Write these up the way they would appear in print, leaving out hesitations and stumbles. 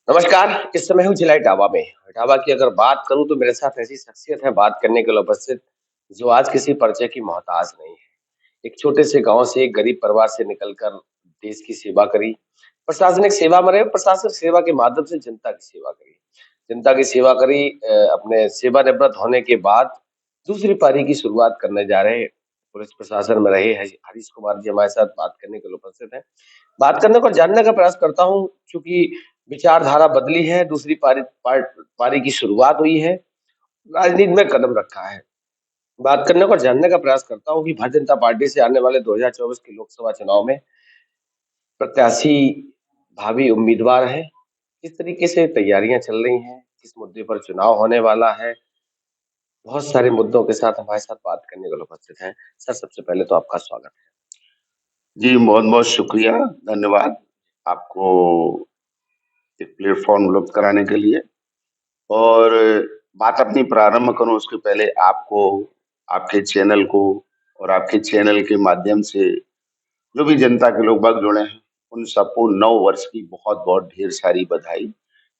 नमस्कार, इस समय हूँ जिला इटावा में। इटावा की अगर बात करूँ तो मेरे साथ ऐसी शख्सियत है बात करने के लिए उपस्थित, जो आज किसी परिचय की मोहताज नहीं है। एक छोटे से गाँव से एक गरीब परिवार से निकलकर देश की सेवा करी। प्रशासनिक सेवा में रहे, प्रशासनिक सेवा के माध्यम से जनता की सेवा करी। जनता की सेवा करी अपने सेवानिवृत्त होने के बाद दूसरी पारी की शुरुआत करने जा रहे हैं। पुलिस प्रशासन में रहे हरीश कुमार जी हमारे साथ बात करने के लिए उपस्थित हैं। बात करने को जानने का प्रयास करता हूँ, चूँकि विचारधारा बदली है, दूसरी पारी की शुरुआत हुई है, राजनीति में कदम रखा है। बात करने को और जानने का प्रयास करता हूँ कि भारतीय जनता पार्टी से आने वाले 2024 के लोकसभा चुनाव में प्रत्याशी भावी उम्मीदवार हैं। किस तरीके से तैयारियाँ चल रही हैं? किस मुद्दे पर चुनाव होने वाला है? बहुत सारे मुद्दों के साथ हमारे साथ बात करने के लिए उपस्थित हैं। सर, सबसे पहले तो आपका स्वागत है। जी, बहुत-बहुत शुक्रिया, धन्यवाद आपको एक प्लेटफ़ॉर्म उपलब्ध कराने के लिए। और बात अपनी प्रारंभ करूँ उसके पहले आपको, आपके चैनल को और आपके चैनल के माध्यम से जो भी जनता के लोग बाग जुड़े हैं, उन सबको नव वर्ष की बहुत-बहुत ढेर सारी बधाई,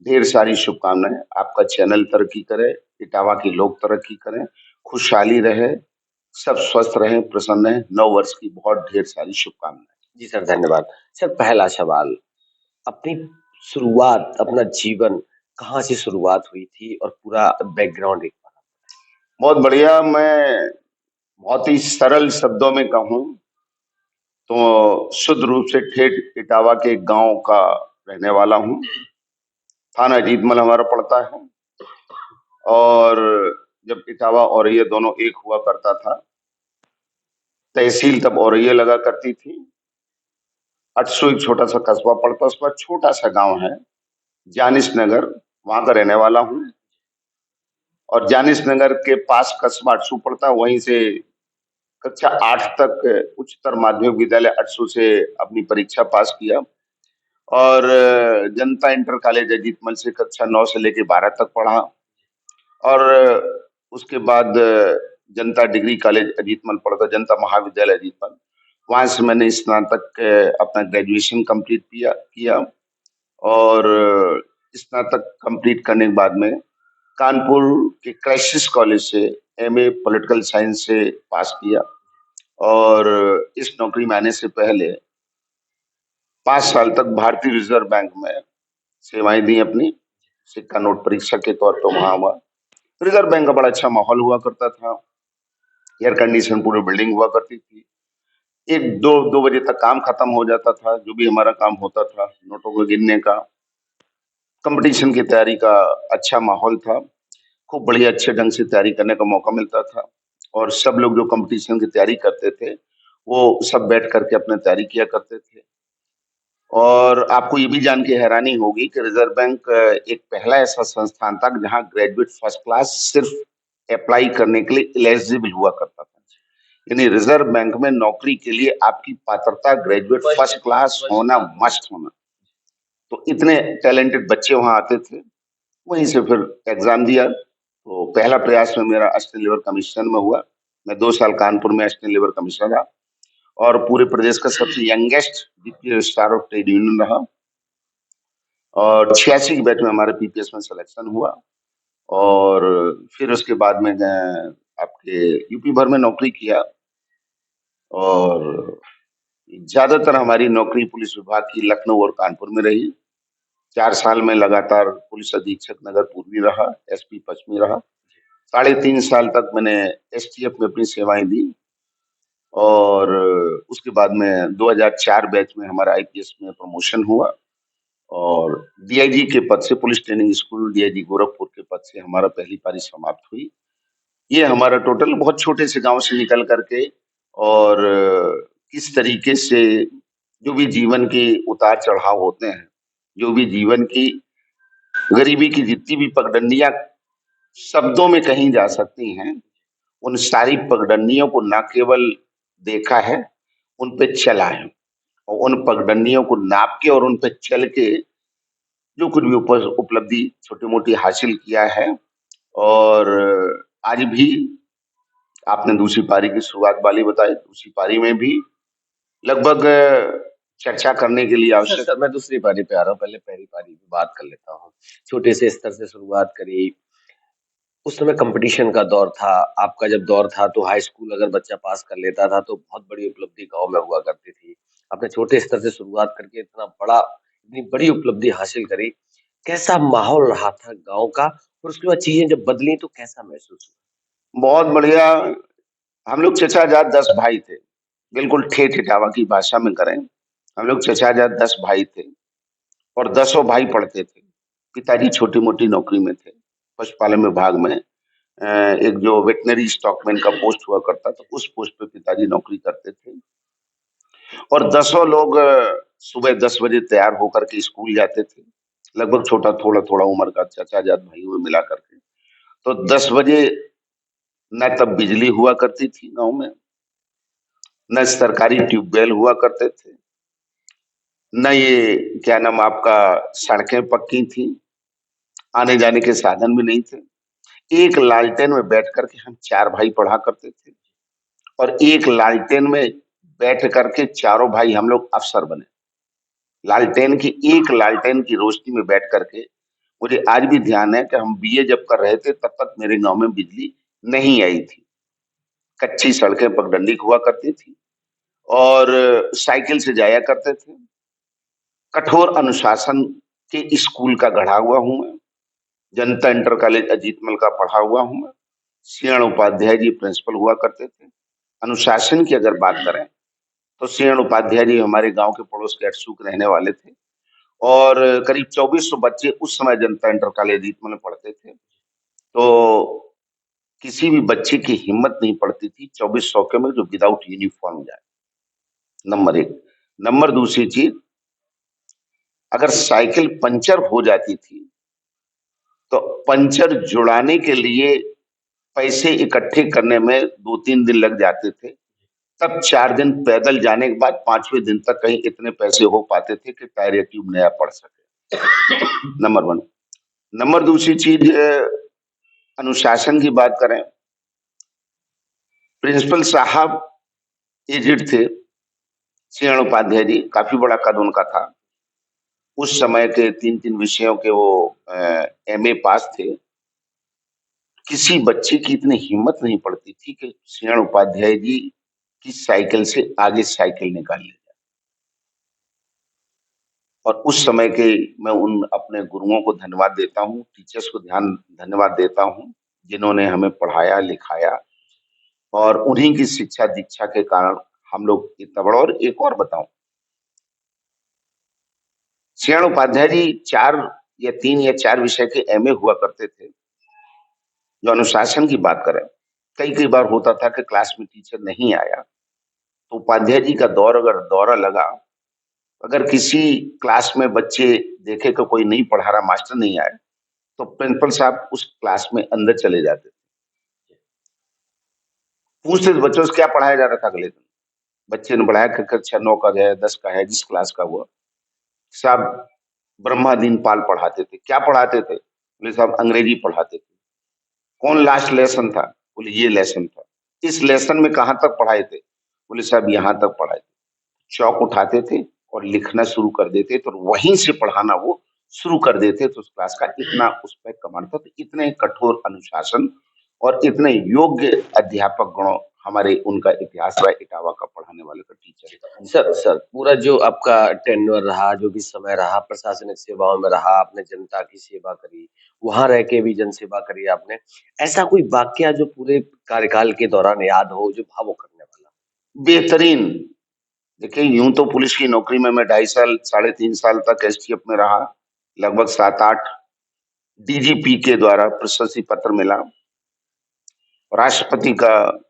ढेर सारी शुभकामनाएँ। आपका चैनल तरक्की करे, इटावा के लोग तरक्की करें, खुशहाली रहे, सब स्वस्थ रहें, प्रसन्न रहें। नव वर्ष की बहुत ढेर सारी शुभकामनाएँ। जी सर, धन्यवाद। सर, पहला सवाल, अपनी शुरुआत, अपना जीवन कहाँ से शुरुआत हुई थी और पूरा बैकग्राउंड एक बार? बहुत बढ़िया, मैं बहुत ही सरल शब्दों में कहूँ तो शुद्ध रूप से ठेठ इटावा के एक गाँव का रहने वाला हूँ। थाना जीतमल हमारा पड़ता है और जब इटावा औरैया दोनों एक हुआ करता था, तहसील तब औरैया लगा करती थी। अटसू एक छोटा-सा कस्बा पड़ता है, उसके बाद छोटा-सा गाँव है, जानिस नगर, वहाँ का रहने वाला हूँ। और जानिस नगर के पास कस्बा अटसू पड़ता है, वहीं से कक्षा 8 तक उच्चतर माध्यमिक विद्यालय अटसू से अपनी परीक्षा पास किया और जनता इंटर कॉलेज अजीतमल से कक्षा 9 से लेके 12 तक पढ़ा और उसके बाद जनता डिग्री कॉलेज अजीतमल पढ़ा, जनता महाविद्यालय अजीतमल। वहाँ से मैंने स्नातक अपना ग्रेजुएशन कंप्लीट किया और स्नातक कंप्लीट करने के बाद में कानपुर के क्राइसिस कॉलेज से एमए पॉलिटिकल साइंस से पास किया और इस नौकरी में आने से पहले 5 साल तक भारतीय रिजर्व बैंक में सेवाएं दी अपनी, सिक्का नोट परीक्षक के तौर पर वहां हुआ। रिजर्व बैंक का बड़ा अच्छा माहौल हुआ करता था, एयर कंडीशन पूरी बिल्डिंग हुआ करती थी। एक दो बजे तक काम खत्म हो जाता था, जो भी हमारा काम होता था नोटों को गिनने का। कंपटीशन की तैयारी का अच्छा माहौल था, खूब बढ़िया अच्छे ढंग से तैयारी करने का मौका मिलता था और सब लोग जो कंपटीशन की तैयारी करते थे, वो सब बैठ करके अपनी तैयारी किया करते थे। और आपको ये भी जान के हैरानी होगी कि रिजर्व बैंक एक पहला ऐसा संस्थान था जहां ग्रेजुएट फर्स्ट क्लास सिर्फ अप्लाई करने के लिए एलिजिबल हुआ करता था। यानी रिजर्व बैंक में नौकरी के लिए आपकी पात्रता ग्रेजुएट फर्स्ट क्लास होना मस्ट होना। तो इतने टैलेंटेड बच्चे वहां आते थे। वहीं से फिर एग्जाम दिया तो पहला प्रयास में मेरा असिस्टेंट लेबर कमिश्नर में हुआ। मैं 2 साल कानपुर में असिस्टेंट लेबर कमिश्नर रहा और पूरे प्रदेश का सबसे youngest deputy registrar of trade union रहा और 86 के बैच में हमारे पीपीएस में सिलेक्शन हुआ और फिर उसके बाद में आपके यूपी भर में नौकरी किया और ज्यादातर हमारी नौकरी पुलिस विभाग की लखनऊ और कानपुर में रही। 4 साल में लगातार पुलिस अधीक्षक नगर पूर्वी रहा, एसपी पश्चिमी रहा। 3.5 साल तक मैंने एसटीएफ में अपनी सेवाएं दी और उसके बाद में 2004 बैच में हमारा आईपीएस में प्रमोशन हुआ और डीआईजी के पद से police training school DIG Gorakhpur के पद से हमारा पहली पारी समाप्त हुई। ये हमारा टोटल बहुत छोटे से गांव से निकल करके और किस तरीके से जो भी जीवन के उतार चढ़ाव होते हैं, जो भी जीवन की गरीबी की जितनी भी पगडंडियां शब्दों में कहीं जा सकती हैं, उन सारी पगडंडियों को ना केवल देखा है, उन पे चला है और उन पगडंडियों को नाप के और उन पे चल के जो कुछ भी उपलब्धि छोटी-मोटी हासिल किया है और आज भी आपने दूसरी पारी की शुरुआत वाली बताई, दूसरी पारी में भी लगभग चर्चा करने के लिए सर आवश्यक। सर मैं दूसरी पारी पे आ रहा हूँ, पहले पहली पारी की बात कर लेता हूँ। छोटे से स्तर से शुरुआत करी, उस समय कंपटीशन का दौर था। आपका जब दौर था तो हाई स्कूल अगर बच्चा पास कर लेता था तो बहुत बड़ी उपलब्धि गांव में हुआ करती थी। आपने छोटे स्तर से शुरुआत करके इतनी बड़ी उपलब्धि हासिल करी। कैसा माहौल रहा था गांव का, और उसके बाद चीजें जब बदली तो कैसा महसूस बहुत बढ़िया। हम लोग चचाजाद 10 भाई थे। बिल्कुल ठेठ इटावा की भाषा में करें, हम लोग चचाजाद 10 भाई थे और दसों भाई पढ़ते थे। पिताजी छोटी-मोटी नौकरी में थे, पशुपालन विभाग में। एक जो वेटनरी स्टॉकमैन का पोस्ट हुआ करता था, उस पोस्ट पे पिताजी नौकरी करते थे। और दसों लोग सुबह 10 बजे तैयार होकर के स्कूल जाते थे। लगभग छोटा थोड़ा-थोड़ा उम्र का चाचा-जात भाइयों में मिला करके। तो 10 बजे न तब बिजली हुआ करती थी गाँव में, न सरकारी ट्यूबवेल हुआ करते थे, न ये क्या नाम आपका सड़कें पक्की थी, आने-जाने के साधन भी नहीं थे। एक लालटेन में बैठ कर के हम 4 भाई पढ़ा करते थे और एक लालटेन में बैठ कर के चारों भाई हम लोग अफ़सर बने। लालटेन की एक लालटेन की रोशनी में बैठ कर के मुझे आज भी ध्यान है कि हम बीए जब कर रहे थे तब तक मेरे गाँव में बिजली नहीं आई थी। कच्ची सड़कें पगडंडी हुआ करती थी और साइकिल से जाया करते थे। कठोर अनुशासन के स्कूल का गढ़ा हुआ हूँ मैं। जनता इंटर कॉलेज अजीतमल का पढ़ा हुआ हूँ मैं। सीएन उपाध्याय जी प्रिंसिपल हुआ करते थे। अनुशासन की अगर बात करें तो सीएन उपाध्याय जी हमारे गाँव के पड़ोस के अटसूक रहने वाले थे और करीब 2400 बच्चे उस समय जनता इंटर कॉलेज अजीतमल में पढ़ते थे। तो किसी भी बच्चे की हिम्मत नहीं पड़ती थी 2400 के में जो विदाउट यूनिफॉर्म जाए, नंबर 1। नंबर दूसरी चीज़, अगर साइकिल पंचर हो जाती थी, तो पंचर जुड़ाने के लिए पैसे इकट्ठे करने में 2-3 दिन लग जाते थे। तब 4 दिन पैदल जाने के बाद 5वें दिन तक कहीं इतने पैसे हो पाते थे कि टायर या ट्यूब नया पड़ सके। नंबर 1। नंबर दूसरी चीज़ अनुशासन की बात करें, प्रिंसिपल साहब एजेड थे, सीएन उपाध्याय जी, काफ़ी बड़ा कद उनका था। उस समय के 3-3 विषयों के वो एमए पास थे। किसी बच्चे की इतनी हिम्मत नहीं पड़ती थी कि सीएन उपाध्याय जी की साइकिल से आगे साइकिल निकाल ले जाए। और उस समय के मैं उन अपने गुरुओं को धन्यवाद देता हूँ, टीचर्स को धन्यवाद देता हूँ, जिन्होंने हमें पढ़ाया, लिखाया और उन्हीं की शिक्षा दीक्षा के कारण हम लोग इतना बड़ा। और एक और बताऊँ, सीएन उपाध्याय जी 4 या 3 या 4 विषय के एमए हुआ करते थे। जो अनुशासन की बात करें, कई-कई बार होता था कि क्लास में टीचर नहीं आया, तो उपाध्याय जी का अगर दौरा लगा, अगर किसी क्लास में बच्चे देखे कि कोई नहीं पढ़ा रहा, मास्टर नहीं आए, तो प्रिंसिपल साहब उस क्लास में अंदर चले जाते थे। पूछते थे बच्चों से क्या पढ़ाया जा रहा था अगले दिन? बच्चे ने पढ़ाया कि कक्षा 9 का है, 10 का है, जिस क्लास का हुआ। साहब ब्रह्मादीन पाल पढ़ाते थे। क्या पढ़ाते थे? बोले साहब अंग्रेजी पढ़ाते थे। कौन लास्ट लेसन था? बोले ये लेसन था। इस लेसन में कहाँ तक पढ़ाए थे? बोले साहब यहाँ तक पढ़ाए थे। चॉक उठाते थे और लिखना शुरू कर देते थे और वहीं से पढ़ाना वो शुरू कर देते तो उस क्लास का इतना उस पे कमांड था। तो इतने कठोर अनुशासन और इतने योग्य अध्यापक गुण हमारे उनका इतिहास रहा इटावा का पढ़ाने वाले का टीचर का। सर पूरा जो आपका टेन्योर रहा, जो भी समय रहा, प्रशासनिक सेवाओं में रहा, आपने जनता की सेवा करी, वहां रह के भी जन सेवा करी आपने। ऐसा कोई वाकया जो पूरे कार्यकाल के दौरान याद हो, जो भावुक करने वाला बेहतरीन। देखिए यूं तो पुलिस की नौकरी में मैं 2.5 साल 3.5 साल तक एसटीएफ में रहा। लगभग 7-8 डीजीपी के द्वारा प्रशस्ति पत्र मिला। राष्ट्रपति का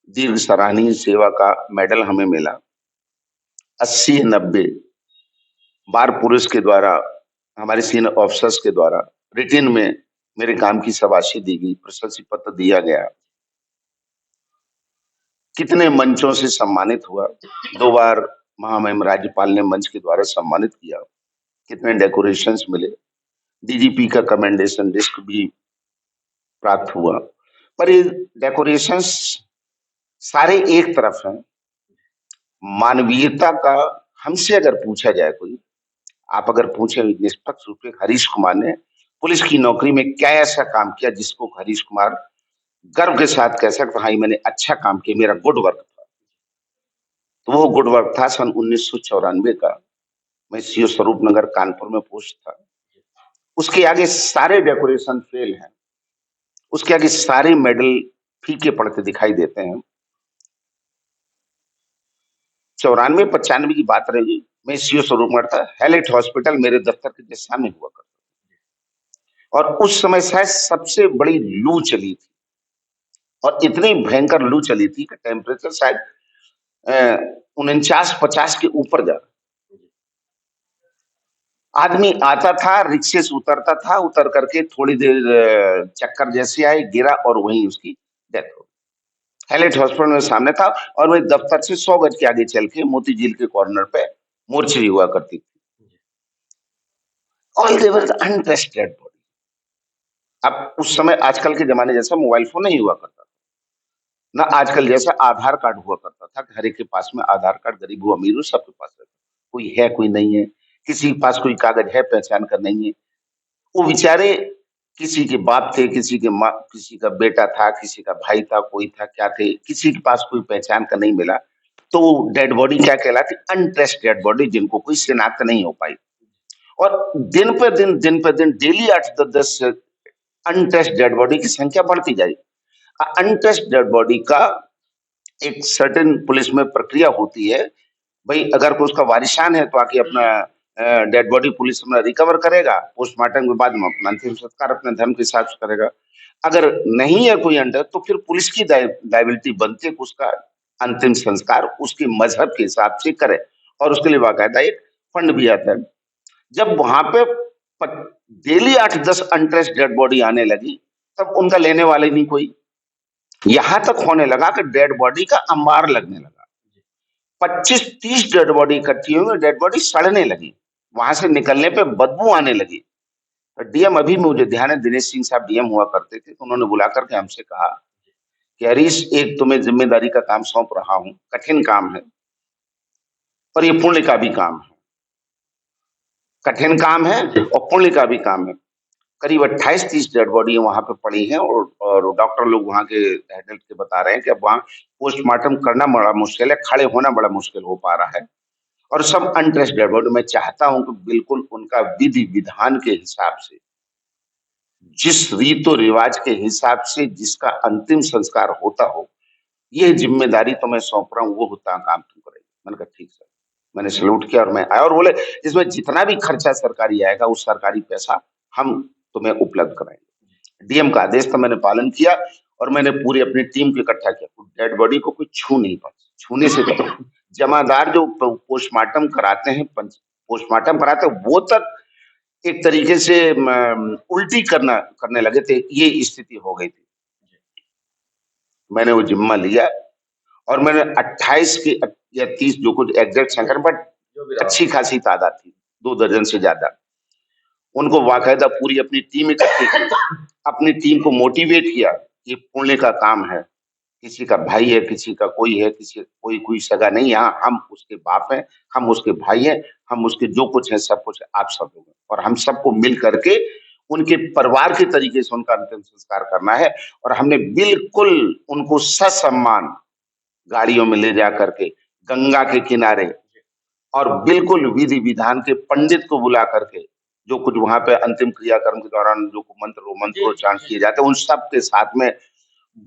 दीर्घ सराहनीय सेवा का मेडल हमें मिला। 80-90 बार पुलिस के द्वारा, हमारे सीनियर ऑफिसर्स के द्वारा रिटन में मेरे काम की शाबाशी दी गई, प्रशस्ति पत्र दिया गया। कितने मंचों से सम्मानित हुआ। 2 बार महामहिम राज्यपाल ने मंच के द्वारा सम्मानित किया। कितने डेकोरेशंस मिले। डीजीपी का कमेंडेशन लिस्ट भी प्राप्त हुआ। पर ये डेकोरेशंस सारे एक तरफ हैं, मानवीयता का हमसे अगर पूछा जाए कोई, आप अगर पूछे निष्पक्ष रूप से हरीश कुमार ने पुलिस की नौकरी में क्या ऐसा काम किया जिसको हरीश कुमार गर्व के साथ कह सकते हाँ, ये मैंने अच्छा काम किया, मेरा गुड वर्क था। तो वो गुड वर्क था सन 1994 का। मैं सीओ स्वरूप नगर कानपुर में पोस्ट था। उसके आगे सारे डेकोरेशन फेल हैं। उसके आगे सारे मेडल फीके पड़ते दिखाई देते हैं। 94-95 की बात रही। मैं सीओ स्वरूप नगर था। हैलेट हॉस्पिटल मेरे दफ्तर के जस्ट सामने हुआ करता। और उस समय शायद सबसे बड़ी लू चली थी और इतनी भयंकर लू चली थी कि टेम्परेचर शायद 49-50 के ऊपर जा। आदमी आता था, रिक्शे से उतरता था, उतर करके थोड़ी देर चक्कर जैसे आए, गिरा और वहीं उसकी डेथ हो गई। हैलेट हॉस्पिटल में सामने था और मेरे दफ्तर से 100 गज के आगे चल के मोती झील के कॉर्नर पे मोर्चरी हुआ करती थी। ऑल देवर अनटेस्टेड बॉडी। अब उस समय आजकल के जमाने जैसा मोबाइल फोन नहीं हुआ करता, ना आजकल जैसा आधार कार्ड हुआ करता था कि हर एक के पास में आधार कार्ड, गरीब हो अमीर हो सबके पास रहता। कोई है कोई नहीं है, किसी के पास कोई कागज है पहचान का नहीं है। वो बेचारे किसी के बाप थे, किसी के माँ, किसी का बेटा था, किसी का भाई था, कोई था क्या थे, किसी के पास कोई पहचान का नहीं मिला। तो डेड बॉडी क्या कहलाती? अनट्रेस्ड डेड बॉडी, जिनको कोई शिनाख्त नहीं हो पाई। और दिन पे दिन डेली 8-10 अनट्रेस्ड डेड बॉडी की संख्या बढ़ती जाएगी। अनट्रेस्ड डेड बॉडी का एक सर्टेन पुलिस में प्रक्रिया होती है। भाई अगर कोई उसका वारिसान है तो आके अपना डेड बॉडी पुलिस में रिकवर करेगा, पोस्टमार्टम के बाद में अपना अंतिम संस्कार अपने धर्म के हिसाब से करेगा। अगर नहीं है कोई अंडर तो फिर पुलिस की लायबिलिटी बनती है कि उसका अंतिम संस्कार उसके मजहब के हिसाब से करे और उसके लिए बाकायदा एक फंड भी आता है। जब वहां पे डेली 8-10 अनट्रेस्ड डेड बॉडी आने लगी तब उनका लेने वाले नहीं कोई। यहां तक होने लगा कि डेड बॉडी का अंबार लगने लगा। 25-30 डेड बॉडी इकट्ठी हुई, डेड बॉडी सड़ने लगी, वहां से निकलने पे बदबू आने लगी। डीएम अभी मुझे ध्यान है, दिनेश सिंह साहब डीएम हुआ करते थे, तो उन्होंने बुला करके हमसे कहा कि हरीश, एक तुम्हें जिम्मेदारी का काम सौंप रहा हूं, कठिन काम है और ये पुण्य का भी काम है। कठिन काम है और पुण्य का भी काम है। करीब 28-30 डेड बॉडी वहां पे पड़ी हैं और डॉक्टर लोग वहां के हेड के बता रहे हैं कि अब वहां पोस्टमार्टम करना बड़ा मुश्किल है, खड़े होना बड़ा मुश्किल हो पा रहा है और सब अनट्रेस्ड डेड बॉडी। मैं चाहता हूं कि बिल्कुल उनका विधि विधान के हिसाब से, जिस रीतो रिवाज के हिसाब से जिसका अंतिम संस्कार होता हो, ये जिम्मेदारी तो मैं सौंप रहा हूँ, वो होता काम तुम करेंगे। मैंने कहा ठीक सर। मैंने सैल्यूट किया और मैं आया और बोले इसमें जितना भी खर्चा सरकारी आएगा उस सरकारी पैसा हम तुम्हें उपलब्ध कराएंगे। डीएम का आदेश था, मैंने पालन किया और मैंने पूरी अपनी टीम को इकट्ठा किया। डेड बॉडी को कोई छू नहीं पाता, छूने से तो जमादार जो पोस्टमार्टम कराते हैं, पोस्टमार्टम कराते हैं, वो तक एक तरीके से उल्टी करने लगे थे। ये स्थिति हो गई थी। मैंने वो जिम्मा लिया और मैंने 28 की या 30 जो कुछ एग्जैक्ट संख्या, बट अच्छी खासी तादाद थी, 2 दर्जन से ज्यादा। उनको बाकायदा पूरी अपनी टीम इकट्ठी की, अपनी टीम को मोटिवेट किया। ये पुण्य का काम है, किसी का भाई है, किसी का कोई है, किसी कोई सगा नहीं। यहाँ हम उसके बाप हैं, हम उसके भाई हैं, हम उसके जो कुछ है सब कुछ आप सब लोग हैं और हम सबको मिल करके उनके परिवार के तरीके से उनका अंतिम संस्कार करना है। और हमने बिल्कुल उनको ससम्मान गाड़ियों में ले जा करके गंगा के किनारे और बिल्कुल विधि विधान के पंडित को बुला करके, जो कुछ वहां पे अंतिम क्रियाक्रम के दौरान जो मंत्रोच्चारण किए जाते हैं, उन सब के साथ में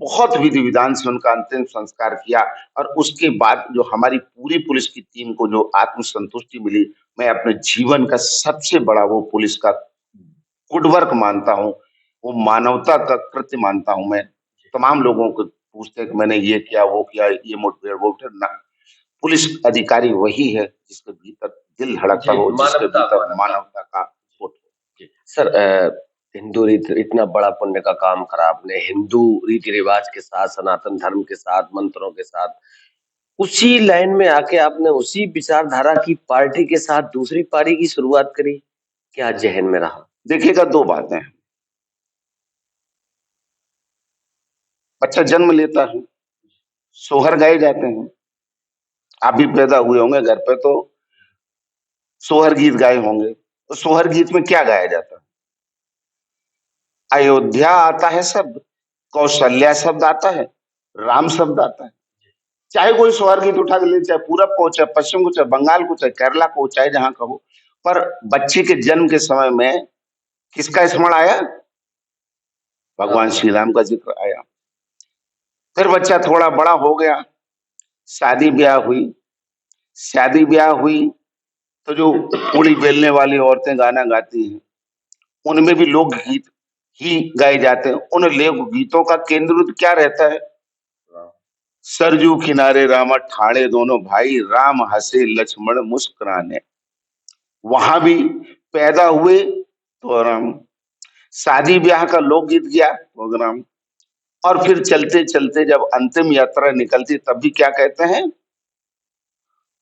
बहुत विधि विधान से उनका अंतिम संस्कार किया। और उसके बाद जो हमारी पूरी पुलिस की टीम को जो आत्मसंतुष्टि मिली, मैं अपने जीवन का सबसे बड़ा वो पुलिस का गुड वर्क मानता हूँ, वो मानवता का कृत्य मानता हूँ। मैं तमाम लोगों को पूछते हैं कि मैंने ये किया, वो किया, ये मुठभेड़ वो मुठभेड़ ना, पुलिस अधिकारी वही है जिसके भीतर दिल धड़कता हो, जिसके भीतर मानवता का बोध हो। सर, हिंदू रीत इतना बड़ा पुण्य का काम करा आपने, हिंदू रीति रिवाज के साथ, सनातन धर्म के साथ, मंत्रों के साथ, उसी लाइन में आके आपने उसी विचारधारा की पार्टी के साथ दूसरी पारी की शुरुआत करी। क्या जहन में रहा? देखिएगा, 2 बातें हैं। बच्चा जन्म लेता है, सोहर गाए जाते हैं। आप भी पैदा हुए होंगे घर पे, तो सोहर गीत गाए होंगे। तो सोहर गीत में क्या गाया जाता है? अयोध्या आता है शब्द, कौशल्या शब्द आता है, राम शब्द आता है। चाहे कोई सोहर गीत उठा के ले, चाहे पूरब को, चाहे पश्चिम को, चाहे बंगाल को, चाहे केरला को, चाहे जहां का हो, पर बच्चे के जन्म के समय में किसका स्मरण आया? भगवान श्री राम का जिक्र आया। फिर बच्चा थोड़ा बड़ा हो गया, शादी ब्याह हुई। शादी ब्याह हुई तो जो पूड़ी बेलने वाली औरतें गाना गाती हैं, उनमें भी लोकगीत ही गाए जाते हैं। उन लोक गीतों का केंद्र क्या रहता है? सरजू किनारे रामा ठाणे दोनों भाई, राम हंसे लक्ष्मण मुस्कुराने। वहां भी पैदा हुए तो राम, शादी ब्याह का लोकगीत गया प्रोग्राम, और फिर चलते चलते जब अंतिम यात्रा निकलती तब भी क्या कहते हैं?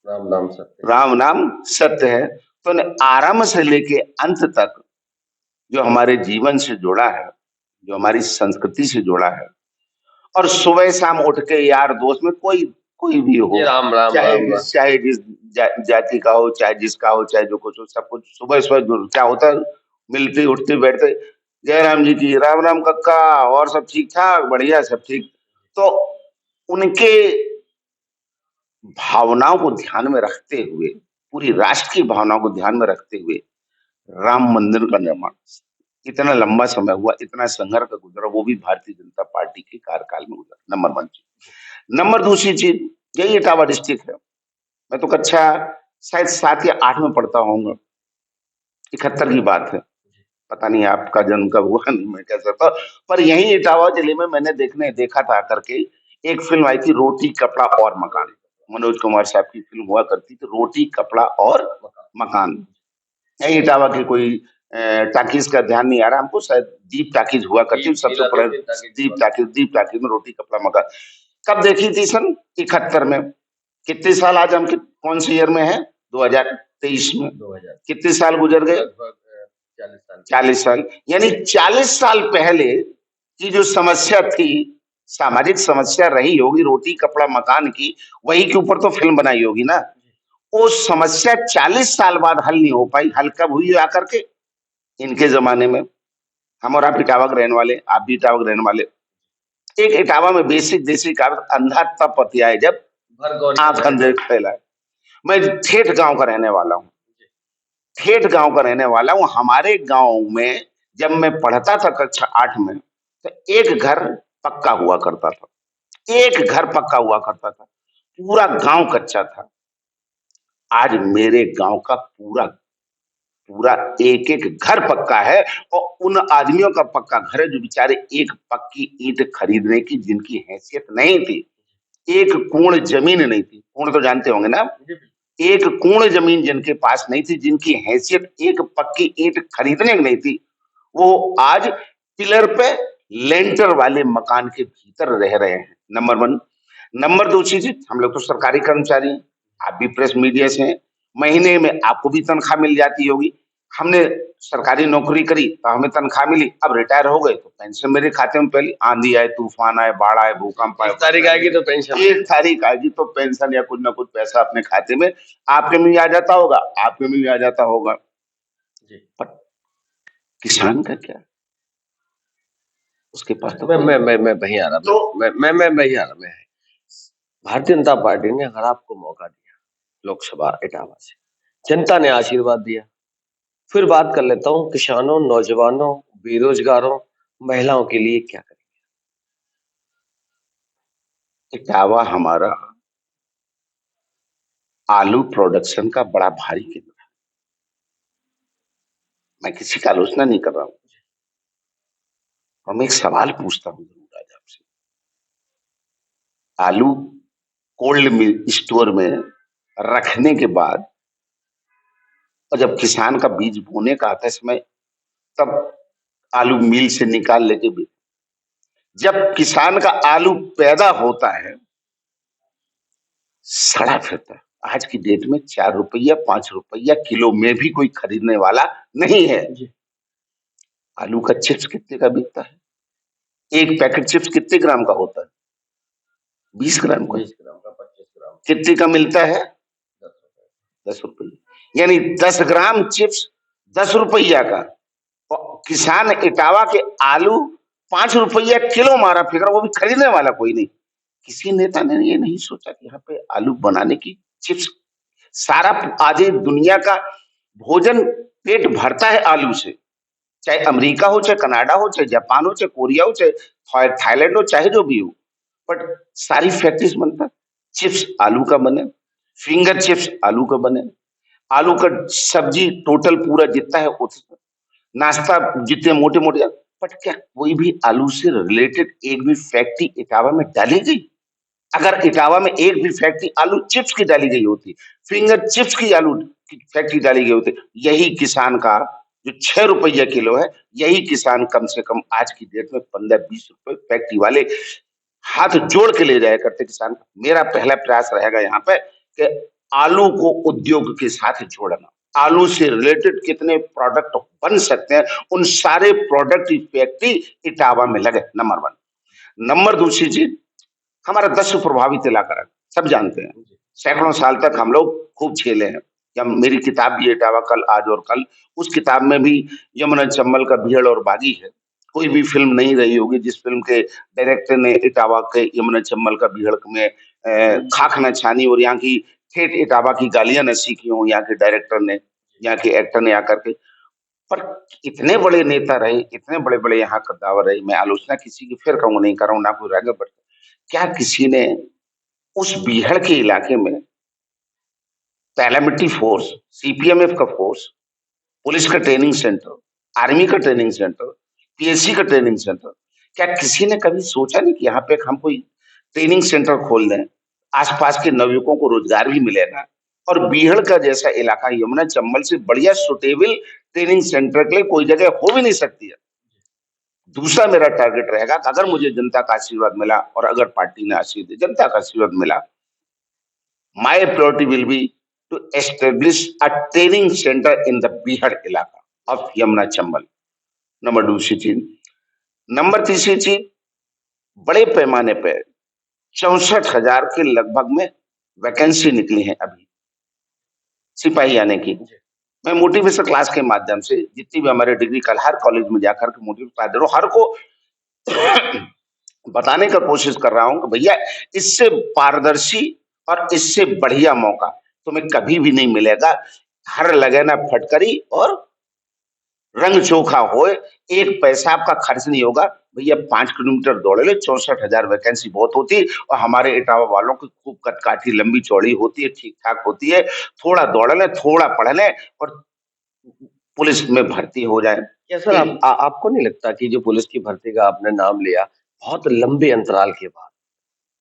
राम नाम सत्य। राम नाम सत्य है। तो आरंभ से लेके अंत तक जो हमारे जीवन से जुड़ा है, जो हमारी संस्कृति से जुड़ा है, और सुबह शाम उठ के यार दोस्त में कोई कोई भी हो, राम राम चाहे राम राम। चाहे जिस जाति का हो, चाहे जिसका हो, चाहे जो कुछ हो, सब कुछ सुबह सुबह क्या होता है? मिलते उठते बैठते, जय राम जी की, राम राम कक्का, और सब ठीक ठाक, बढ़िया, सब ठीक। तो उनके भावनाओं को ध्यान में रखते हुए, पूरी राष्ट्र की भावनाओं को ध्यान में रखते हुए राम मंदिर का निर्माण इतना लंबा समय हुआ, इतना संघर्ष का गुजरा, वो भी भारतीय जनता पार्टी के कार्यकाल में गुजरा। नंबर 1 चीज। नंबर 2 चीज, यही इटावा डिस्ट्रिक्ट है। मैं तो कक्षा शायद 7 या 8 में पढ़ता होऊंगा, 71 की बात है। पता नहीं आपका जन्म कब हुआ, नहीं मैं कह सकता, पर यही इटावा जिले में मैंने देखा था करके एक फिल्म आई थी, रोटी कपड़ा और मकान। मनोज कुमार साहब की फिल्म हुआ करती थी, रोटी कपड़ा और मकान। यही इटावा की कोई टाकीज का ध्यान नहीं आ रहा हमको, शायद दीप टाकीज हुआ करती थी सबसे पहले। दीप टाकीज में रोटी कपड़ा मकान कब देखी थी? सन 71 में। कितने साल आज हम कौन से ईयर में है? 2023 में। 2000 कितने साल गुजर गए? लगभग 40 साल। 40 साल। यानी 40 साल पहले की जो समस्या थी, सामाजिक समस्या रही होगी रोटी कपड़ा मकान की, वही के ऊपर तो फिल्म बनाई होगी ना। वो समस्या 40 साल बाद हल नहीं हो पाई। हल कब हुई आकर के? इनके जमाने में। हम और आप इटावा के रहने वाले, आप भी इटावा के रहने वाले। एक इटावा में बेसिक देसी कहावत, अंधा तब पतियाए जब आंख अंधेर फैलाए। मैं ठेठ गांव का रहने वाला हूँ, ठेठ गांव का रहने वाला हूँ। हमारे गांव में जब मैं पढ़ता था कक्षा 8 में, तो एक घर पक्का हुआ करता था, एक घर पक्का हुआ करता था, पूरा गांव कच्चा था। आज मेरे गांव का पूरा पूरा एक एक घर पक्का है, और उन आदमियों का पक्का घर है जो बेचारे एक पक्की ईंट खरीदने की जिनकी हैसियत नहीं थी, एक कूण जमीन नहीं थी। कूण तो जानते होंगे ना? एक कूण जमीन जिनके पास नहीं थी, जिनकी हैसियत एक पक्की ईंट खरीदने की नहीं थी, वो आज पिलर पे लेंटर वाले मकान के भीतर रह रहे हैं। नंबर 1। नंबर 2 चीज, हम लोग तो सरकारी कर्मचारी हैं, आप भी प्रेस मीडिया से हैं, महीने में आपको भी तनख्वाह मिल जाती होगी। हमने सरकारी नौकरी करी तो हमें तनख्वाह मिली, अब रिटायर हो गए तो पेंशन मेरे खाते में पहले, आंधी आए, तूफान आए, बाढ़ आए, भूकंप आए, 1 तारीख आएगी तो पेंशन, 1 तारीख आएगी तो पेंशन या कुछ ना कुछ पैसा अपने खाते में, आपके में भी आ जाता होगा, आपके में भी आ जाता होगा। पर किसान का क्या? उसके पास तो मैं वही आ रहा, तो मैं वही आ रहा। मैं भारतीय जनता पार्टी ने अगर आपको मौका दिया लोकसभा इटावा से, जनता ने आशीर्वाद दिया, फिर बात कर लेता हूँ किसानों, नौजवानों, बेरोजगारों, महिलाओं के लिए क्या करें? इटावा हमारा आलू प्रोडक्शन का बड़ा भारी केंद्र है। मैं किसी का आलोचना नहीं कर रहा हूं, और मैं एक सवाल पूछता हूं जरूर आज आपसे। आलू कोल्ड स्टोर में रखने के बाद, और जब किसान का बीज बोने का आता है समय, तब आलू मिल से निकाल लेके बेच, जब किसान का आलू पैदा होता है, सड़ा फिरता है। आज की डेट में 4 रुपया 5 रुपया किलो में भी कोई खरीदने वाला नहीं है। आलू का चिप्स कितने का बिकता है? एक पैकेट चिप्स कितने ग्राम का होता है? 20 ग्राम का। 20 ग्राम का, 25 ग्राम, कितने का मिलता है? 10 रुपए। 10 रुपये। यानी 10 ग्राम चिप्स 10 रुपया का। और किसान इटावा के आलू 5 रुपया किलो मारा फिर, वो भी खरीदने वाला कोई नहीं। किसी नेता ने ये नहीं सोचा कि यहाँ पे आलू बनाने की, चिप्स, सारा आज ये दुनिया का भोजन पेट भरता है आलू से। चाहे अमेरिका हो, चाहे कनाडा हो, चाहे जापान हो, चाहे कोरिया हो, चाहे थाईलैंड हो, चाहे जो भी हो, बट सारी फैक्ट्रीज बनता, चिप्स आलू का बने, फिंगर चिप्स आलू का बने, आलू का सब्जी टोटल पूरा जितना है नाश्ता जितने मोटे मोटे, बट क्या कोई भी आलू से रिलेटेड एक भी फैक्ट्री इटावा में डाली गई? अगर इटावा में एक भी फैक्ट्री आलू चिप्स की डाली गई होती, फिंगर चिप्स की आलू की फैक्ट्री डाली गई होती, यही किसान का जो 6 रुपया किलो है, यही किसान कम से कम आज की डेट में 15-20 रुपए फैक्ट्री वाले हाथ जोड़ के ले जाया करते किसान। मेरा पहला प्रयास रहेगा यहाँ पे कि आलू को उद्योग के साथ जोड़ना, आलू से रिलेटेड कितने प्रोडक्ट बन सकते हैं, उन सारे प्रोडक्ट की फैक्ट्री इटावा में लगे, नंबर 1। नंबर दूसरी चीज, हमारा 10 प्रभावित इलाका है, सब जानते हैं, सैकड़ों साल तक हम लोग खूब झेले हैं। या मेरी किताब भी इटावा कल आज और कल, उस किताब में भी यमुना चंबल का भीड़ और बागी है। कोई भी फिल्म नहीं रही होगी जिस फिल्म के डायरेक्टर ने इटावा के यमुना चंबल का भीड़ में खाक न छानी और यहाँ की ठेठ इटावा की गालियां न सीखी हो, यहाँ के डायरेक्टर ने, यहाँ के एक्टर ने आकर के। पर इतने बड़े नेता रहे, इतने बड़े बड़े यहाँ कद्दावर रहे, मैं आलोचना किसी की फिर कहूँ नहीं कर रहा हूँ, ना कोई रागे, बट क्या किसी ने उस बीहड़ के इलाके में पैरामिलिट्री फोर्स, सीपीएमएफ का फोर्स, पुलिस का ट्रेनिंग सेंटर, आर्मी का ट्रेनिंग सेंटर, पीएससी का ट्रेनिंग सेंटर, क्या किसी ने कभी सोचा नहीं कि यहाँ पे हम कोई ट्रेनिंग सेंटर खोल दें, आसपास के नवयुवकों को रोजगार भी मिलेगा? और बीहड़ का जैसा इलाका यमुना चंबल से बढ़िया सुटेबल ट्रेनिंग सेंटर के लिए कोई जगह हो भी नहीं सकती है। दूसरा मेरा टारगेट रहेगा कि अगर मुझे जनता का आशीर्वाद मिला और अगर पार्टी ने आशीर्वाद, जनता का आशीर्वाद मिला, my priority will be to establish a training center in the Bihar इलाका of यमुना चंबल। नंबर दूसरी चीज, नंबर तीसरी चीज, बड़े पैमाने पे 64,000 के लगभग में वैकेंसी निकली है अभी सिपाही आने की। मैं मोटिवेशन क्लास के माध्यम से जितनी भी हमारे डिग्री कल हर कॉलेज में जाकर के मोटिवेट क्लास दे रहा हूँ, हर को बताने का कोशिश कर रहा हूं कि भैया इससे पारदर्शी और इससे बढ़िया मौका तुम्हें कभी भी नहीं मिलेगा। हर लगे ना फटकरी और रंग चोखा हो, एक पैसा आपका खर्च नहीं होगा। भैया 5 किलोमीटर दौड़ ले, 64,000 वैकेंसी बहुत होती है और हमारे इटावा वालों की खूब कदकाठी लंबी चौड़ी होती है, ठीक ठाक होती है। थोड़ा दौड़ ले, थोड़ा पढ़ ले और पुलिस में भर्ती हो जाए। क्या सर आपको नहीं लगता कि जो पुलिस की भर्ती का आपने नाम लिया, बहुत लंबे अंतराल के बाद,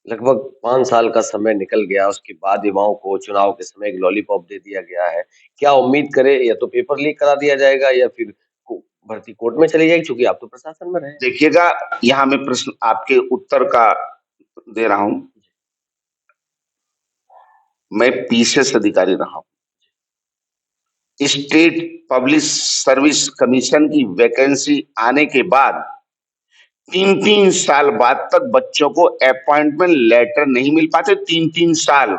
लगभग 5 साल का समय निकल गया, उसके बाद युवाओं को चुनाव के समय एक लॉलीपॉप दे दिया गया है। क्या उम्मीद करें, या तो पेपर लीक करा दिया जाएगा या फिर भर्ती कोर्ट में चली जाएगी, क्योंकि आप तो प्रशासन में रहे? देखिएगा, यहाँ मैं प्रश्न आपके उत्तर का दे रहा हूं। मैं पीसीएस अधिकारी रहा हूं। स्टेट पब्लिक सर्विस कमीशन की वैकेंसी आने के बाद 3-3 साल बाद तक बच्चों को अपॉइंटमेंट लेटर नहीं मिल पाते। 3-3 साल।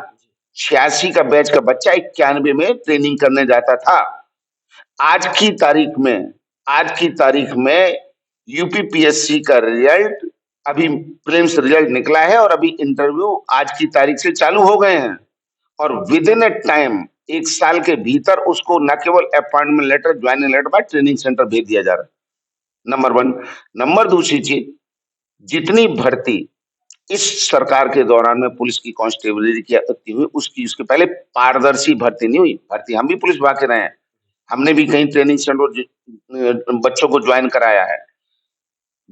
86 का बैच का बच्चा 91 में ट्रेनिंग करने जाता था। आज की तारीख में यूपीपीएससी का रिजल्ट, अभी प्रीलिम्स रिजल्ट निकला है और अभी इंटरव्यू आज की तारीख से चालू हो गए हैं और विद इन ए टाइम 1 साल के भीतर उसको न केवल अपॉइंटमेंट लेटर, ज्वाइनिंग लेटर बाद ट्रेनिंग सेंटर भेज दिया जा रहा है। नंबर 1। नंबर दूसरी चीज, जितनी भर्ती इस सरकार के दौरान में पुलिस की कांस्टेबलरी की हुई, उसके पहले पारदर्शी भर्ती नहीं हुई। भर्ती हम भी पुलिस विभाग के रहे हैं, हमने भी कहीं ट्रेनिंग सेंटर बच्चों को ज्वाइन कराया है।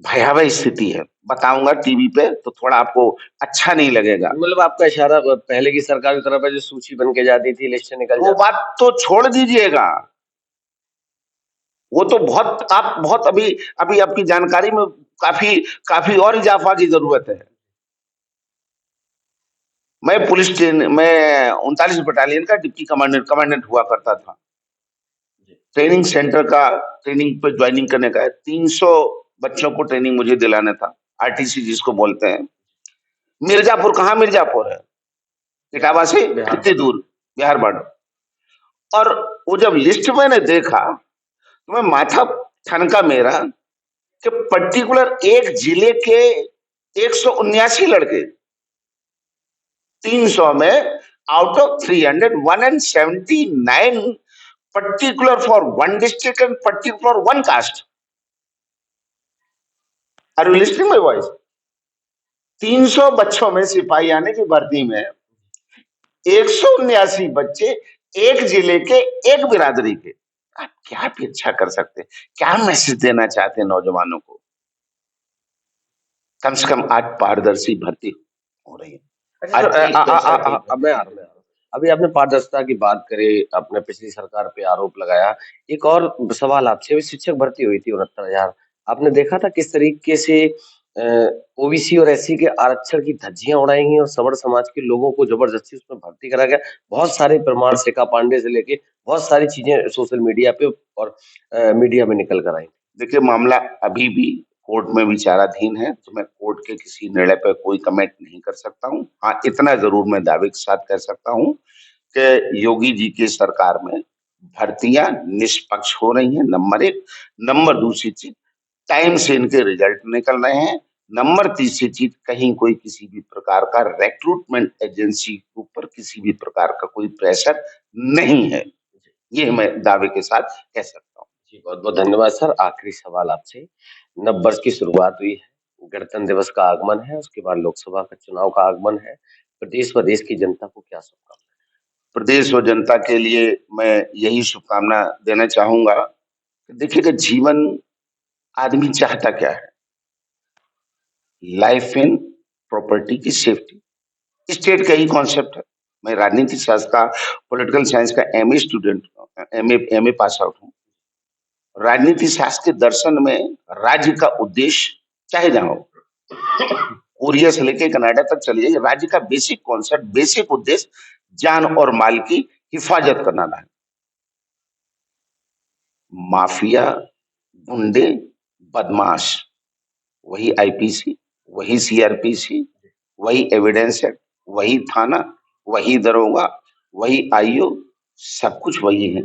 भयावह स्थिति है, बताऊंगा टीवी पे तो थोड़ा आपको अच्छा नहीं लगेगा। मतलब आपका इशारा पहले की सरकार की तरफ है, जो सूची बन के जाती थी, लिस्ट निकल वो बात तो छोड़ दीजिएगा, वो तो बहुत अभी आपकी जानकारी में काफी और इजाफा की जरूरत है। मैं 39 बटालियन का डिप्टी कमांडेंट हुआ करता था। ट्रेनिंग सेंटर का ट्रेनिंग पे ज्वाइनिंग करने का 300 बच्चों को ट्रेनिंग मुझे दिलाना था, आरटीसी जिसको बोलते हैं। मिर्जापुर, कहाँ मिर्जापुर है? इटावा से कितनी दूर, बिहार बॉर्डर। और वो जब लिस्ट मैंने देखा तो मैं माथा ठनका मेरा कि पर्टिकुलर एक जिले के 179 लड़के 300 में out of 300 179 particular for one district and particular for one caste. Are you listening my voice? 300 बच्चों में सिपाही आने की भर्ती में 179 बच्चे एक जिले के एक बिरादरी के। आप क्या अपेक्षा कर सकते हैं? क्या मैसेज देना चाहते हैं नौजवानों को? कम से कम आज पारदर्शी भर्ती हो रही है। अच्छा आज सर, एक पैसा की अब मैं आ रहा हूँ। अभी आपने पारदर्शिता की बात करी, आपने पिछली सरकार पे आरोप लगाया। एक और सवाल आपसे, अभी शिक्षक भर्ती हुई थी 69,000, आपने देखा था किस तरीके से ओबीसी और एससी के आरक्षण की धज्जियां उड़ाई गई और सवर्ण समाज के लोगों को जबरदस्ती उसमें भर्ती करा गया। बहुत सारे प्रमाण शिखा पांडे से लेके बहुत सारी चीजें सोशल मीडिया पे और मीडिया में निकल कर आई। देखिए, मामला अभी भी कोर्ट में विचाराधीन है, तो मैं कोर्ट के किसी निर्णय पर कोई कमेंट नहीं कर सकता हूँ। हाँ, इतना जरूर मैं दावे के साथ कह सकता हूँ कि योगी जी की सरकार में भर्तियां निष्पक्ष हो रही हैं, नंबर एक। नंबर दूसरी चीज, टाइम से इनके रिजल्ट निकल रहे हैं। नंबर तीसरी चीज, कहीं कोई किसी भी प्रकार का रिक्रूटमेंट एजेंसी के ऊपर किसी भी प्रकार का कोई प्रेशर नहीं है। ये मैं दावे के साथ कह सकता हूँ। जी, बहुत-बहुत धन्यवाद सर। आखिरी सवाल आपसे, नववर्ष की शुरुआत हुई है, गणतंत्र दिवस का आगमन है, उसके बाद लोकसभा का चुनाव का आगमन है। प्रदेश व देश की जनता को क्या शुभकामनाएँ? प्रदेश व जनता के लिए मैं यही शुभकामना देना चाहूंगा कि देखिएगा, जीवन आदमी चाहता क्या है? लाइफ इन प्रॉपर्टी की सेफ्टी, स्टेट का ही कॉन्सेप्ट है। मैं राजनीति शास्त्र का, पॉलिटिकल साइंस का MA student, MA pass out हूँ। राजनीति शास्त्र के दर्शन में राज्य का उद्देश्य, चाहे जहां हो, कोरिया से लेके कनाडा तक चलिए, राज्य का बेसिक कॉन्सेप्ट, बेसिक उद्देश्य जान और माल की हिफाजत करना है। माफिया, गुंडे, बदमाश, वही आईपीसी, वही सीआरपीसी, वही एविडेंस एक्ट, वही थाना, वही दरोगा, वही आईओ, सब कुछ वही है।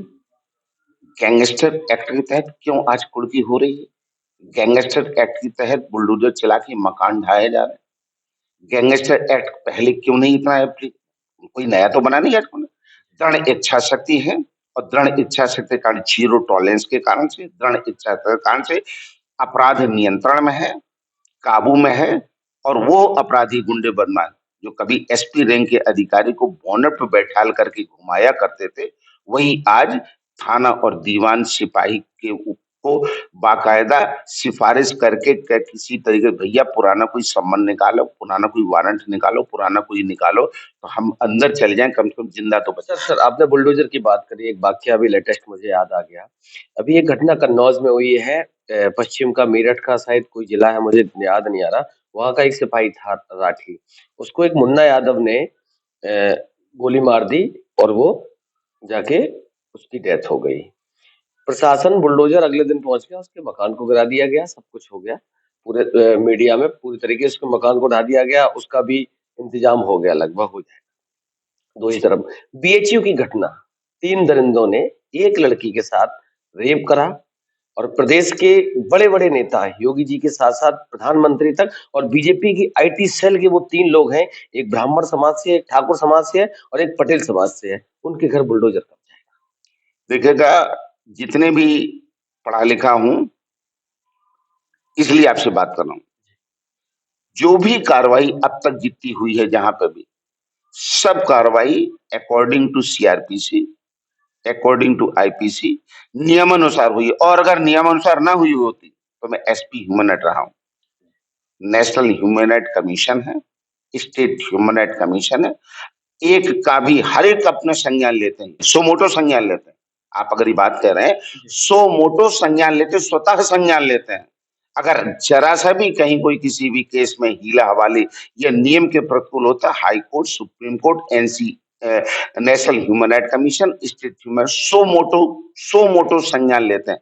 गैंगस्टर एक्ट के तहत क्यों आज कुर्की हो रही है? गैंगस्टर एक्ट के तहत बुलडोजर चला के मकान ढाए जा रहे हैं। गैंगस्टर एक्ट पहले क्यों नहीं इतना कोई नया तो बना नहीं है। दृढ़ इच्छा शक्ति है, और दृढ़ इच्छा शक्ति के कारण, जीरो टॉलरेंस के कारण से, दृढ़ इच्छा के कारण से अपराध नियंत्रण में है, काबू में है। और वो अपराधी गुंडे बदमाश जो कभी एसपी रैंक के अधिकारी को बोनट पर बैठाल करके घुमाया करते थे, वही आज थाना और दीवान सिपाही के को बाकायदा सिफारिश करके किसी तरीके, भैया पुराना कोई सम्मन निकालो, पुराना कोई वारंट निकालो, पुराना कोई निकालो, तो हम अंदर चले जाएं, कम से कम जिंदा तो बच। सर, आपने बुलडोज़र की बात करी, एक वाकया अभी लेटेस्ट मुझे याद आ गया। अभी एक घटना कन्नौज में हुई है, पश्चिम का मेरठ का शायद कोई जिला है, मुझे याद नहीं आ रहा। वहाँ का एक सिपाही था राठी, उसको एक मुन्ना यादव ने गोली मार दी और वो जाके उसकी डेथ हो गई। प्रशासन बुलडोज़र अगले दिन पहुँच गया, उसके मकान को गिरा दिया गया, सब कुछ हो गया। पूरे मीडिया में पूरी तरीके से उसके मकान को ढा दिया गया, उसका भी इंतज़ाम हो गया, लगभग हो जाएगा। दूसरी तरफ बीएचयू की घटना, 3 दरिंदों ने एक लड़की के साथ रेप करा और प्रदेश के बड़े-बड़े नेता योगी जी के साथ-साथ प्रधानमंत्री तक और बीजेपी की आईटी सेल के वो 3 लोग हैं, एक ब्राह्मण समाज से, एक ठाकुर समाज से है और एक पटेल समाज से है। उनके घर बुलडोज़र कब जाएगा? देखिएगा, जितने भी पढ़ा लिखा हूं, इसलिए आपसे बात कर रहा हूं। जो भी कार्रवाई अब तक जितनी हुई है, जहां पे भी, सब कार्रवाई according to CrPC, according to IPC नियमानुसार हुई। और अगर नियमानुसार ना हुई होती तो मैं एसपी ह्यूमन राइट रहा हूं। नेशनल ह्यूमन राइट कमीशन है, स्टेट ह्यूमन राइट कमीशन है, एक का भी हर एक अपना संज्ञान लेते हैं, सो मोटो संज्ञान लेते हैं। आप अगर ये बात कर रहे हैं, सो मोटो संज्ञान लेते, स्वतः संज्ञान लेते हैं। अगर जरा सा भी कहीं कोई किसी भी केस में हीला हवाले या नियम के प्रतिकूल होता, high court, supreme court, NC, national human right commission, state human, suo motu संज्ञान लेते हैं।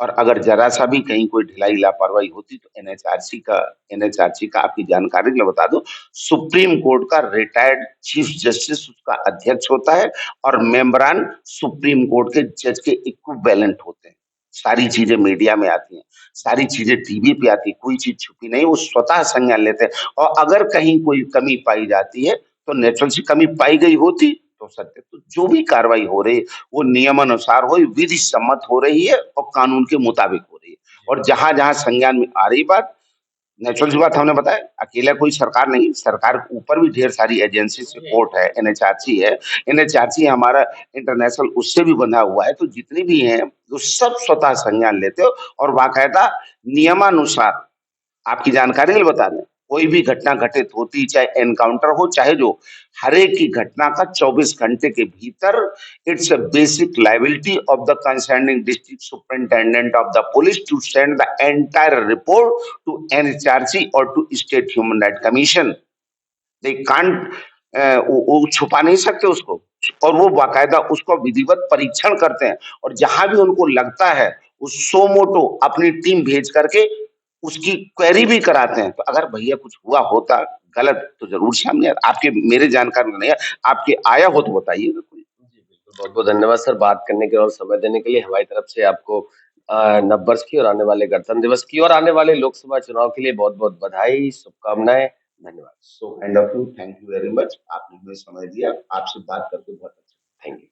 और अगर जरा सा भी कहीं कोई ढिलाई लापरवाही होती तो एनएचआरसी का आपकी जानकारी के लिए बता दूं, सुप्रीम कोर्ट का रिटायर्ड चीफ जस्टिस उसका अध्यक्ष होता है और मेंबरान सुप्रीम कोर्ट के जज के इक्विवेलेंट होते हैं। सारी चीजें मीडिया में आती हैं, सारी चीजें टीवी पे आती है, कोई चीज छुपी नहीं, वो स्वतः संज्ञान लेते हैं। और अगर कहीं कोई कमी पाई जाती है तो नेचुरल सी कमी पाई गई होती तो सत्य, तो जो भी कार्रवाई हो रही है वो नियमानुसार हो, विधि सम्मत हो रही है और कानून के मुताबिक हो रही है। और जहां जहां संज्ञान में आ रही बात, नेचुरल सी बात हमने बताया, अकेला कोई सरकार नहीं, सरकार के ऊपर भी ढेर सारी एजेंसी सपोर्ट है, एनएचआरसी है। एनएचआरसी हमारा इंटरनेशनल उससे भी बंधा हुआ है, तो जितने भी हैं वो सब स्वतः संज्ञान लेते हो और बाकायदा नियमानुसार। आपकी जानकारी के लिए बता दें, कोई भी घटना घटित होती, चाहे एनकाउंटर हो चाहे जो, हर एक की घटना का 24 घंटे के भीतर it's a basic liability of the concerning district superintendent of the police to send the entire report to NHRC और to state human right commission. They can't, वो छुपा नहीं सकते उसको, और वो बाकायदा उसको विधिवत परीक्षण करते हैं और जहां भी उनको लगता है वो सो मोटो अपनी टीम भेज करके उसकी क्वेरी भी कराते हैं। तो अगर भैया कुछ हुआ होता गलत तो जरूर सामने आपके, मेरे जानकारी में नहीं है, आपके आया हो तो बताइएगा कोई। जी, बिल्कुल। बहुत-बहुत धन्यवाद सर बात करने के और समय देने के लिए। हमारी तरफ से आपको नववर्ष की और आने वाले गणतंत्र दिवस की और आने वाले लोकसभा चुनाव के लिए बहुत-बहुत बधाई, शुभकामनाएँ। धन्यवाद। So kind of you, thank you very much, आपने हमें समय दिया, आपसे बात करके बहुत अच्छा। Thank you.